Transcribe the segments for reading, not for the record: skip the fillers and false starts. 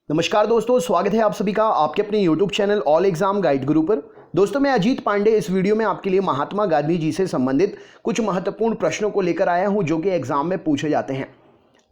नमस्कार दोस्तों, स्वागत है आप सभी का आपके अपने YouTube channel all exam guide गुरु पर। दोस्तों, मैं अजीत पांडे इस वीडियो में आपके लिए महात्मा गांधी जी से संबंधित कुछ महत्वपूर्ण प्रश्नों को लेकर आया हूं जो कि एग्जाम में पूछे जाते हैं।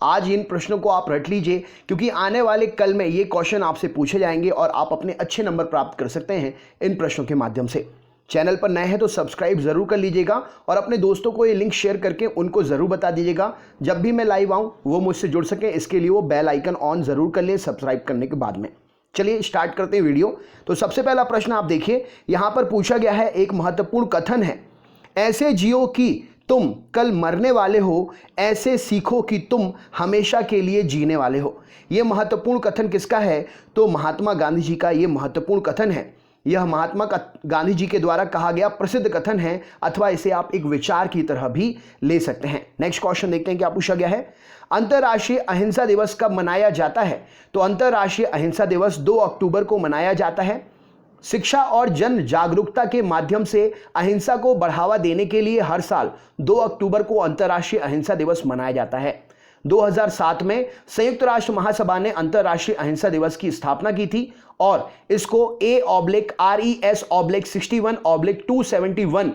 आज इन प्रश्नों को आप रट लीजिए क्योंकि आने वाले कल में ये क्वेश्चन आपसे पूछे जाएंगे और आप अपने अच्छे नंबर प्राप्त कर सकते हैं इन प्रश्नों के माध्यम से। चैनल पर नए हैं तो सब्सक्राइब जरूर कर लीजिएगा और अपने दोस्तों को ये लिंक शेयर करके उनको ज़रूर बता दीजिएगा जब भी मैं लाइव आऊँ वो मुझसे जुड़ सकें। इसके लिए वो बेल आइकन ऑन ज़रूर कर ले सब्सक्राइब करने के बाद में। चलिए स्टार्ट करते हैं वीडियो। तो सबसे पहला प्रश्न आप देखिए, यहाँ पर पूछा गया है, एक महत्वपूर्ण कथन है, ऐसे जियो कि तुम कल मरने वाले हो, ऐसे सीखो कि तुम हमेशा के लिए जीने वाले हो। यह महत्वपूर्ण कथन किसका है? तो महात्मा गांधी जी का ये महत्वपूर्ण कथन है। यह महात्मा गांधी जी के द्वारा कहा गया प्रसिद्ध कथन है अथवा इसे आप एक विचार की तरह भी ले सकते हैं। नेक्स्ट क्वेश्चन देखते हैं क्या पूछा गया है। अंतर्राष्ट्रीय अहिंसा दिवस कब मनाया जाता है? तो अंतर्राष्ट्रीय अहिंसा दिवस 2 अक्टूबर को मनाया जाता है। शिक्षा और जन जागरूकता के माध्यम से अहिंसा को बढ़ावा देने के लिए हर साल 2 अक्टूबर को अंतर्राष्ट्रीय अहिंसा दिवस मनाया जाता है। 2007 में संयुक्त राष्ट्र महासभा ने अंतर्राष्ट्रीय अहिंसा दिवस की स्थापना की थी और इसको A/RES/61/271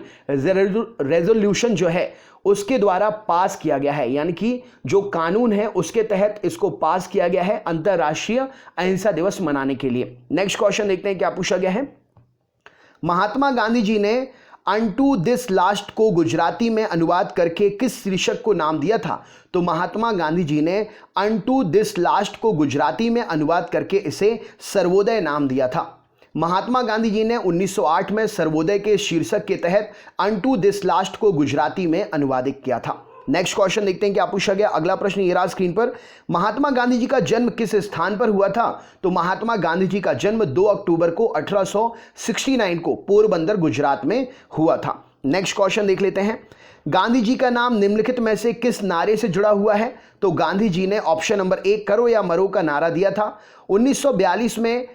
रेजोल्यूशन जो है उसके द्वारा पास किया गया है, यानी कि जो कानून है उसके तहत इसको पास किया गया है अंतर्राष्ट्रीय अहिंसा दिवस मनाने के लिए। नेक्स्ट क्वेश्चन देखते हैं क्या पूछा गया है। महात्मा गांधी जी ने अनटू दिस लास्ट को गुजराती में अनुवाद करके किस शीर्षक को नाम दिया था? तो महात्मा गांधी जी ने अनटू दिस लास्ट को गुजराती में अनुवाद करके इसे सर्वोदय नाम दिया था। महात्मा गांधी जी ने 1908 में सर्वोदय के शीर्षक के तहत अनटू दिस लास्ट को गुजराती में अनुवादित किया था। नेक्स्ट क्वेश्चन देखते हैं क्या पूछा गया। अगला प्रश्न ये रहा स्क्रीन पर, महात्मा गांधी जी का जन्म किस स्थान पर हुआ था? तो महात्मा गांधी जी का जन्म 2 अक्टूबर को 1869 को पोरबंदर गुजरात में हुआ था। नेक्स्ट क्वेश्चन देख लेते हैं, गांधी जी का नाम निम्नलिखित में से किस नारे से जुड़ा हुआ है? तो गांधी जी ने ऑप्शन नंबर 1 करो या मरो का नारा दिया था। 1942 में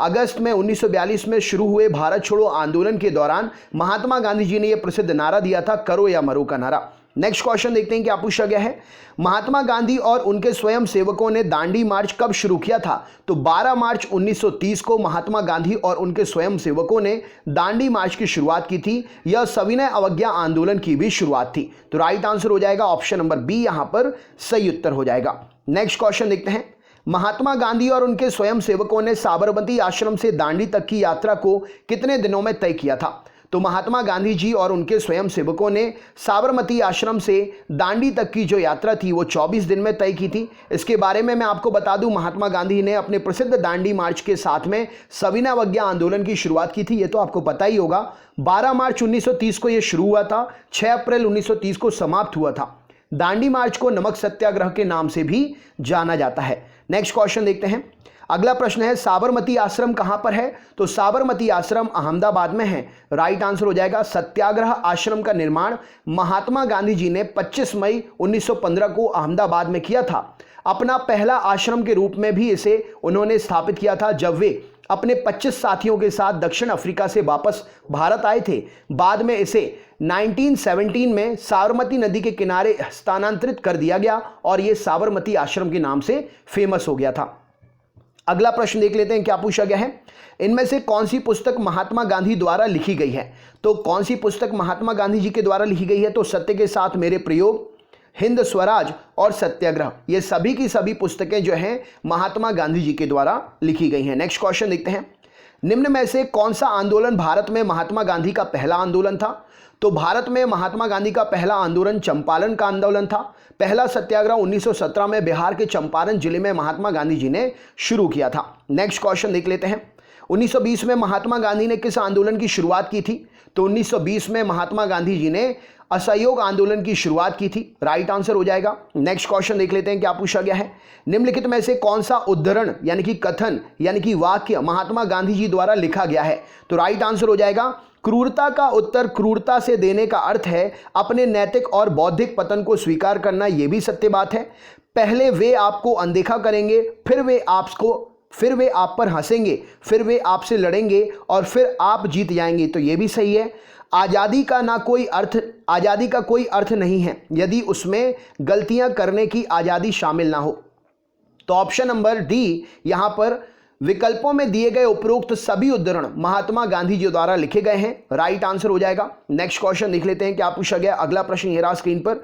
अगस्त में 1942 में शुरू हुए भारत छोड़ो आंदोलन के दौरान महात्मा गांधी जी ने यह प्रसिद्ध नारा दिया था, करो या मरो का नारा। नेक्स्ट क्वेश्चन देखते हैं क्या पूछा गया है। महात्मा गांधी और उनके स्वयं सेवकों ने दांडी मार्च कब शुरू किया था? तो 12 मार्च 1930 को महात्मा गांधी और उनके स्वयं सेवकों ने दांडी मार्च की शुरुआत की थी। यह सविनय अवज्ञा आंदोलन की भी शुरुआत थी। तो राइट आंसर हो जाएगा ऑप्शन नंबर बी, यहां पर सही उत्तर हो जाएगा। नेक्स्ट क्वेश्चन देखते हैं, महात्मा गांधी और उनके स्वयं सेवकों ने साबरमती आश्रम से दांडी तक की यात्रा को कितने दिनों में तय किया था? तो महात्मा गांधी जी और उनके स्वयं सेवकों ने साबरमती आश्रम से दांडी तक की जो यात्रा थी वो 24 दिन में तय की थी। इसके बारे में मैं आपको बता दूं, महात्मा गांधी ने अपने प्रसिद्ध दांडी मार्च के साथ में सविनय अवज्ञा आंदोलन की शुरुआत की थी। ये तो आपको पता ही होगा। 12 मार्च 1930 को यह शुरू हुआ था, 6 अप्रैल 1930 को समाप्त हुआ था। दांडी मार्च को नमक सत्याग्रह के नाम से भी जाना जाता है। नेक्स्ट क्वेश्चन देखते हैं। अगला प्रश्न है, साबरमती आश्रम कहां पर है? तो साबरमती आश्रम अहमदाबाद में है। राइट आंसर हो जाएगा। सत्याग्रह आश्रम का निर्माण महात्मा गांधी जी ने 25 मई 1915 को अहमदाबाद में किया था। अपना पहला आश्रम के रूप में भी इसे उन्होंने स्थापित किया था जब वे अपने 25 साथियों के साथ दक्षिण अफ्रीका से वापस भारत आए थे। बाद में इसे 1917 में साबरमती नदी के किनारे स्थानांतरित कर दिया गया और यह साबरमती आश्रम के नाम से फेमस हो गया था। अगला प्रश्न देख लेते हैं क्या पूछा गया है। इनमें से कौन सी पुस्तक महात्मा गांधी द्वारा लिखी गई है? तो कौन सी पुस्तक महात्मा गांधी जी के द्वारा लिखी गई है? तो सत्य के साथ मेरे प्रयोग, हिंद स्वराज और सत्याग्रह, ये सभी की सभी पुस्तकें जो हैं महात्मा गांधी जी के द्वारा लिखी गई हैं। नेक्स्ट क्वेश्चन देखते हैं, निम्न में से कौन सा आंदोलन भारत में महात्मा गांधी का पहला आंदोलन था? तो भारत में महात्मा गांधी का पहला आंदोलन चंपारण का आंदोलन था। पहला सत्याग्रह 1917 में बिहार के चंपारण जिले में महात्मा गांधी जी ने शुरू किया था। नेक्स्ट क्वेश्चन देख लेते हैं, 1920 में महात्मा गांधी ने किस आंदोलन की शुरुआत की थी? तो 1920 में महात्मा गांधी जी ने असहयोग आंदोलन की शुरुआत की थी। राइट आंसर हो जाएगा। नेक्स्ट क्वेश्चन देख लेते हैं क्या पूछा गया है। निम्नलिखित में से कौन सा उद्धरण यानी कि कथन यानी कि वाक्य महात्मा गांधी जी द्वारा लिखा गया है? तो राइट आंसर हो जाएगा, क्रूरता का उत्तर क्रूरता से देने का अर्थ है अपने नैतिक और बौद्धिक पतन को स्वीकार करना। यह भी सत्य बात है। पहले वे आपको अनदेखा करेंगे, फिर वे आप पर हंसेंगे, फिर वे आपसे लड़ेंगे और फिर आप जीत जाएंगे। तो यह भी सही है। आज़ादी का कोई अर्थ नहीं है यदि उसमें गलतियां करने की आज़ादी शामिल ना हो। तो ऑप्शन नंबर डी यहां पर विकल्पों में दिए गए उपरोक्त सभी उद्धरण महात्मा गांधी जी द्वारा लिखे गए हैं, राइट आंसर हो जाएगा। नेक्स्ट क्वेश्चन देख लेते हैं क्या पूछा गया। अगला प्रश्न ये रहा स्क्रीन पर।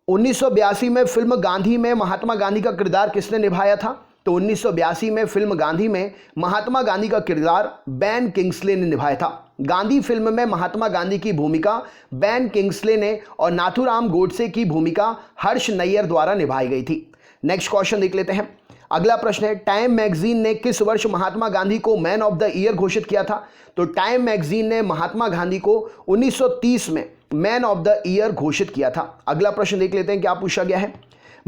1982 में फिल्म गांधी में महात्मा गांधी का किरदार किसने निभाया था? तो 1982 में फिल्म गांधी में महात्मा गांधी का किरदार बेन किंग्सले ने निभाया था। गांधी फिल्म में महात्मा गांधी की भूमिका बेन किंग्सले ने और नाथूराम गोडसे की भूमिका हर्ष नैयर द्वारा निभाई गई थी। नेक्स्ट क्वेश्चन देख लेते हैं। अगला प्रश्न है, टाइम मैगजीन ने किस वर्ष महात्मा गांधी को मैन ऑफ द ईयर घोषित किया था? तो टाइम मैगजीन ने महात्मा गांधी को 1930 में मैन ऑफ द ईयर घोषित किया था। अगला प्रश्न देख लेते हैं क्या पूछा गया है।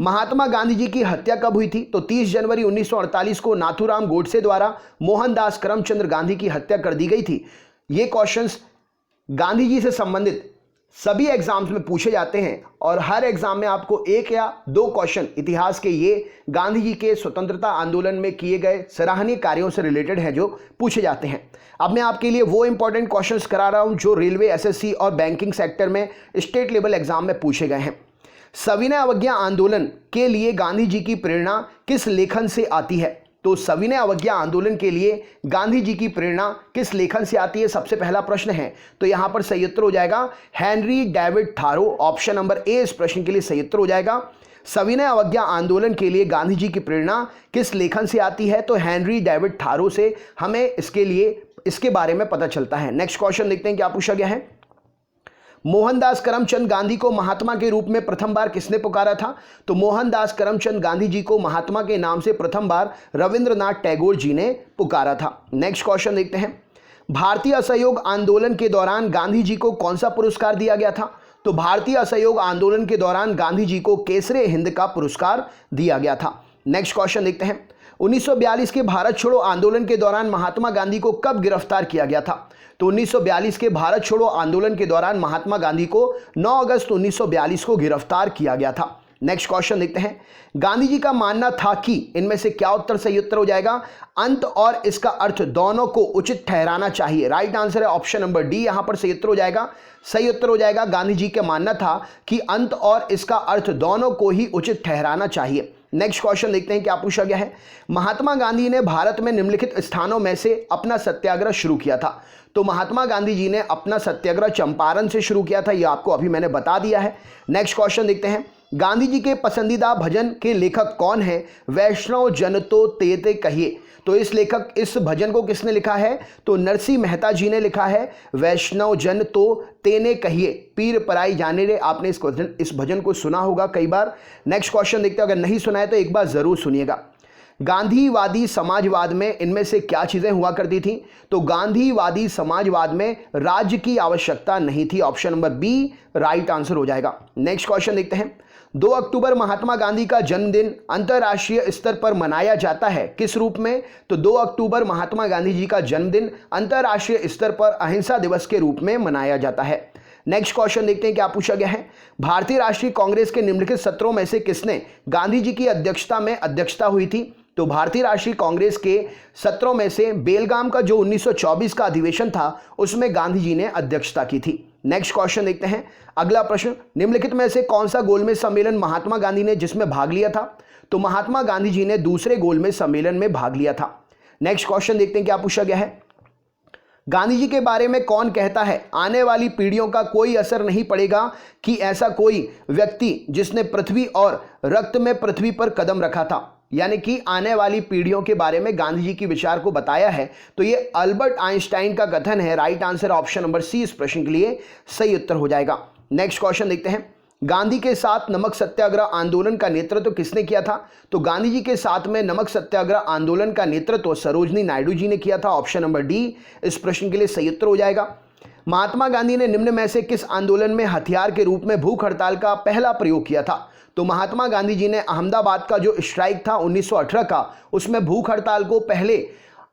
महात्मा गांधी जी की हत्या कब हुई थी? तो 30 जनवरी 1948 को नाथूराम गोडसे द्वारा मोहनदास करमचंद गांधी की हत्या कर दी गई थी। ये क्वेश्चंस गांधी जी से संबंधित सभी एग्जाम्स में पूछे जाते हैं और हर एग्जाम में आपको एक या दो क्वेश्चन इतिहास के ये गांधी जी के स्वतंत्रता आंदोलन में किए गए सराहनीय कार्यों से रिलेटेड है जो पूछे जाते हैं। अब मैं आपके लिए वो इंपॉर्टेंट क्वेश्चंस करा रहा हूं जो रेलवे, एसएससी और बैंकिंग सेक्टर में स्टेट लेवल एग्जाम में पूछे गए हैं। सविनय अवज्ञा आंदोलन के लिए गांधी जी की प्रेरणा किस लेखन से आती है? तो सविनय अवज्ञा आंदोलन के लिए गांधी जी की प्रेरणा किस लेखन से आती है, सबसे पहला प्रश्न है। तो यहां पर सही उत्तर हो जाएगा हेनरी डेविड थारो। ऑप्शन नंबर ए इस प्रश्न के लिए सही उत्तर हो जाएगा। सविनय अवज्ञा आंदोलन के लिए गांधी जी की प्रेरणा किस लेखन से आती है? तो हेनरी डेविड थारो से हमें इसके बारे में पता चलता है। नेक्स्ट क्वेश्चन देखते हैं क्या पूछा गया है। मोहनदास करमचंद गांधी को महात्मा के रूप में प्रथम बार किसने पुकारा था? तो मोहनदास करमचंद गांधी जी को महात्मा के नाम से प्रथम बार रविंद्रनाथ टैगोर जी ने पुकारा था। नेक्स्ट क्वेश्चन देखते हैं। भारतीय असहयोग आंदोलन के दौरान गांधी जी को कौन सा पुरस्कार दिया गया था? तो भारतीय असहयोग आंदोलन के दौरान गांधी जी को केसरे हिंद का पुरस्कार दिया गया था। नेक्स्ट क्वेश्चन देखते हैं। 1942 के भारत छोड़ो आंदोलन के दौरान महात्मा गांधी को कब गिरफ्तार किया गया था? तो 1942 के भारत छोड़ो आंदोलन के दौरान महात्मा गांधी को 9 अगस्त 1942 को गिरफ्तार किया गया था। नेक्स्ट क्वेश्चन देखते हैं। गांधी जी का मानना था कि इनमें से क्या उत्तर सही उत्तर हो जाएगा? अंत और इसका अर्थ दोनों को उचित ठहराना चाहिए। राइट आंसर है ऑप्शन नंबर डी, यहां पर सही उत्तर हो जाएगा। सही उत्तर हो जाएगा गांधी जी का मानना था कि अंत और इसका अर्थ दोनों को ही उचित ठहराना चाहिए। नेक्स्ट क्वेश्चन देखते हैं क्या पूछा गया है। महात्मा गांधी ने भारत में निम्नलिखित स्थानों में से अपना सत्याग्रह शुरू किया था? तो महात्मा गांधी जी ने अपना सत्याग्रह चंपारण से शुरू किया था, यह आपको अभी मैंने बता दिया है। नेक्स्ट क्वेश्चन देखते हैं। गांधी जी के पसंदीदा भजन के लेखक कौन है? वैष्णव जन तो ते कहिए। तो इस भजन को किसने लिखा है? तो नरसिंह मेहता जी ने लिखा है। वैष्णव जन तो तेने कहिए, पीर पराई जाने रे। आपने इस भजन को सुना होगा कई बार। नेक्स्ट क्वेश्चन देखते हैं, अगर नहीं सुना है तो एक बार जरूर सुनिएगा। गांधीवादी समाजवाद में इनमें से क्या चीजें हुआ करती थी? तो गांधीवादी समाजवाद में राज्य की आवश्यकता नहीं थी। Option number B right answer हो जाएगा। नेक्स्ट क्वेश्चन देखते हैं। 2 अक्टूबर महात्मा गांधी का जन्मदिन अंतर्राष्ट्रीय स्तर पर मनाया जाता है किस रूप में? तो 2 अक्टूबर महात्मा गांधी जी का जन्मदिन अंतर्राष्ट्रीय स्तर पर अहिंसा दिवस के रूप में मनाया जाता है। नेक्स्ट क्वेश्चन देखते हैं क्या पूछा गया है। भारतीय राष्ट्रीय कांग्रेस के निम्नलिखित सत्रों में से किसने गांधी जी की अध्यक्षता में अध्यक्षता हुई थी? तो भारतीय राष्ट्रीय कांग्रेस के सत्रों में से बेलगाम का जो 1924 का अधिवेशन था उसमें गांधी जी ने अध्यक्षता की थी। नेक्स्ट क्वेश्चन देखते हैं। अगला प्रश्न, निम्नलिखित में से कौन सा गोलमेज सम्मेलन महात्मा गांधी ने जिसमें भाग लिया था? तो महात्मा गांधी जी ने दूसरे गोलमेज सम्मेलन में भाग लिया था। नेक्स्ट क्वेश्चन देखते हैं क्या पूछा गया है। गांधी जी के बारे में कौन कहता है आने वाली पीढ़ियों का कोई असर नहीं पड़ेगा कि ऐसा कोई व्यक्ति जिसने पृथ्वी और रक्त में पृथ्वी पर कदम रखा था? यानी कि आने वाली पीढ़ियों के बारे में गांधी जी की विचार को बताया है, तो ये अल्बर्ट आइंस्टाइन का कथन है। Right answer option number C इस प्रश्न के लिए सही उत्तर हो जाएगा। नेक्स्ट क्वेश्चन देखते हैं। गांधी के साथ नमक सत्याग्रह आंदोलन का नेतृत्व किसने किया था? तो गांधी जी के साथ में नमक सत्याग्रह आंदोलन का नेतृत्व सरोजनी नायडू जी ने किया था। ऑप्शन नंबर डी इस प्रश्न के लिए सही उत्तर हो जाएगा। महात्मा गांधी ने निम्न में से किस आंदोलन में हथियार के रूप में भूख हड़ताल का पहला प्रयोग किया था? तो महात्मा गांधी जी ने अहमदाबाद का जो स्ट्राइक था 1918 का, उसमें भूख हड़ताल को पहले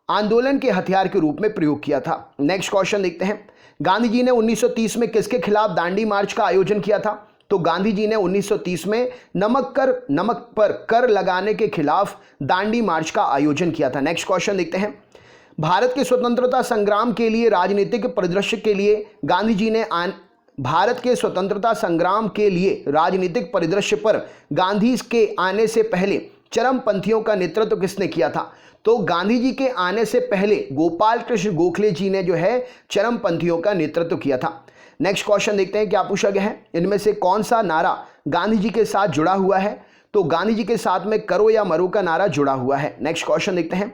आंदोलन के हथियार के रूप में प्रयोग किया था। नेक्स्ट क्वेश्चन देखते हैं। गांधी जी ने 1930 में किसके खिलाफ दांडी मार्च का आयोजन किया था? तो गांधी जी ने 1930 में नमक पर कर लगाने के खिलाफ दांडी मार्च का आयोजन किया था। नेक्स्ट क्वेश्चन देखते हैं। भारत के स्वतंत्रता संग्राम के लिए राजनीतिक परिदृश्य के लिए गांधी जी ने भारत के स्वतंत्रता संग्राम के लिए राजनीतिक परिदृश्य पर गांधी के आने से पहले चरमपंथियों का नेतृत्व किसने किया था? तो गांधी जी के आने से पहले गोपाल कृष्ण गोखले जी ने जो है चरमपंथियों का नेतृत्व किया था। नेक्स्ट क्वेश्चन देखते हैं क्या पूछा गया है। इनमें से कौन सा नारा गांधी जी के साथ जुड़ा हुआ है? तो गांधी जी के साथ में करो या मरो का नारा जुड़ा हुआ है। नेक्स्ट क्वेश्चन देखते हैं,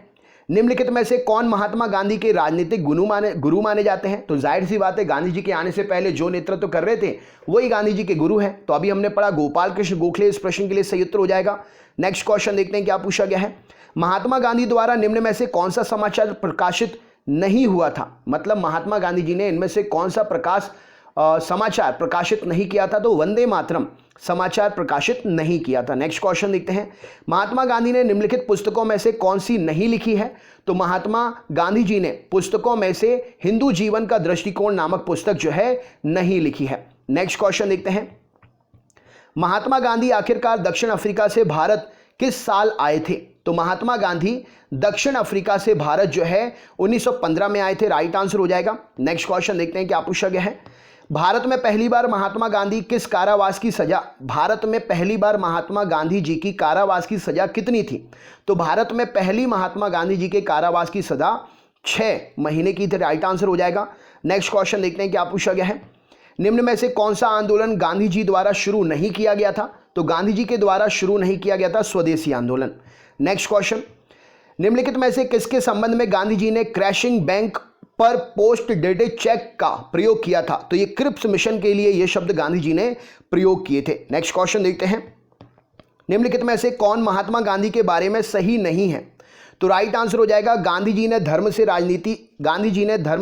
निम्नलिखित में से कौन महात्मा गांधी के राजनीतिक गुरु माने जाते हैं? तो जाहिर सी बात है, गांधी जी के आने से पहले जो नेतृत्व कर रहे थे वही गांधी जी के गुरु हैं। तो अभी हमने पढ़ा गोपाल कृष्ण गोखले, इस प्रश्न के लिए सही उत्तर हो जाएगा। नेक्स्ट क्वेश्चन देखते हैं क्या पूछा गया है। महात्मा गांधी द्वारा निम्न में से कौन सा समाचार प्रकाशित नहीं हुआ था? मतलब महात्मा गांधी जी ने इनमें से कौन सा समाचार प्रकाशित नहीं किया था? तो वंदे मातरम समाचार प्रकाशित नहीं किया था। नेक्स्ट क्वेश्चन देखते हैं, महात्मा गांधी ने निम्नलिखित पुस्तकों में से कौन सी नहीं लिखी है? तो महात्मा गांधी जी ने पुस्तकों में से हिंदू जीवन का दृष्टिकोण नामक पुस्तक जो है नहीं लिखी है। नेक्स्ट क्वेश्चन देखते हैं, महात्मा गांधी आखिरकार दक्षिण अफ्रीका से भारत किस साल आए थे? तो महात्मा गांधी दक्षिण अफ्रीका से भारत जो है 1915 में आए थे। राइट आंसर हो जाएगा। नेक्स्ट क्वेश्चन देखते हैं क्या पूछा गया है। भारत में पहली बार महात्मा गांधी किस कारावास की सजा, भारत में पहली बार महात्मा गांधी जी की कारावास की सजा कितनी थी? तो भारत में पहली महात्मा गांधी जी के कारावास की सजा 6 महीने की थी। राइट आंसर हो जाएगा। नेक्स्ट क्वेश्चन देखते हैं क्या पूछा गया है। निम्न में से कौन सा आंदोलन गांधी जी द्वारा शुरू नहीं किया गया था? तो गांधी जी के द्वारा शुरू नहीं किया गया था स्वदेशी आंदोलन। नेक्स्ट क्वेश्चन, निम्नलिखित में से किसके संबंध में गांधी जी ने क्रैशिंग बैंक पर पोस्ट डेटेड चेक का प्रयोग किया था? तो ये क्रिप्स मिशन के लिए ये शब्द गांधी जी ने प्रयोग किए थे। नेक्स्ट क्वेश्चन देखते हैं, निम्नलिखित में से कौन महात्मा गांधी के बारे में सही नहीं है? तो राइट आंसर हो जाएगा, गांधी जी ने धर्म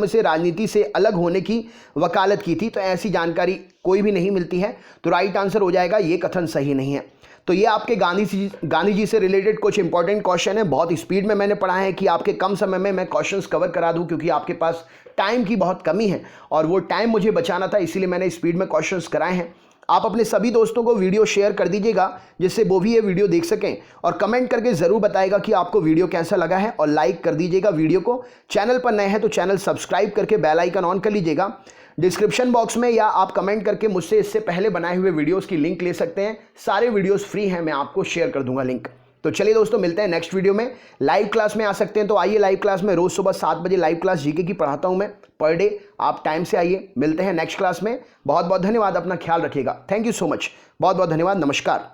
से राजनीति से अलग होने की वकालत की थी। तो ऐसी जानकारी कोई भी नहीं मिलती है। तो राइट आंसर हो जाएगा, ये कथन सही नहीं है। तो ये आपके गांधी जी से रिलेटेड कुछ इंपॉर्टेंट क्वेश्चन है। बहुत स्पीड में मैंने पढ़ा है कि आपके कम समय में मैं क्वेश्चंस कवर करा दूं, क्योंकि आपके पास टाइम की बहुत कमी है और वो टाइम मुझे बचाना था, इसीलिए मैंने स्पीड में क्वेश्चंस कराए हैं। आप अपने सभी दोस्तों को वीडियो शेयर कर दीजिएगा जिससे वो भी ये वीडियो देख सकें, और कमेंट करके ज़रूर बताएगा कि आपको वीडियो कैसा लगा है, और लाइक कर दीजिएगा वीडियो को। चैनल पर नए हैं तो चैनल सब्सक्राइब करके बेल आइकन ऑन कर लीजिएगा। डिस्क्रिप्शन बॉक्स में या आप कमेंट करके मुझसे इससे पहले बनाए हुए वीडियोस की लिंक ले सकते हैं। सारे वीडियोस फ्री हैं, मैं आपको शेयर कर दूंगा लिंक। तो चलिए दोस्तों, मिलते हैं नेक्स्ट वीडियो में। लाइव क्लास में आ सकते हैं तो आइए, लाइव क्लास में रोज सुबह 7 बजे लाइव क्लास जीके की पढ़ाता हूं मैं पर डे। आप टाइम से आइए, मिलते हैं नेक्स्ट क्लास में। बहुत बहुत धन्यवाद, अपना ख्याल रखिएगा। थैंक यू सो मच, बहुत बहुत धन्यवाद, नमस्कार।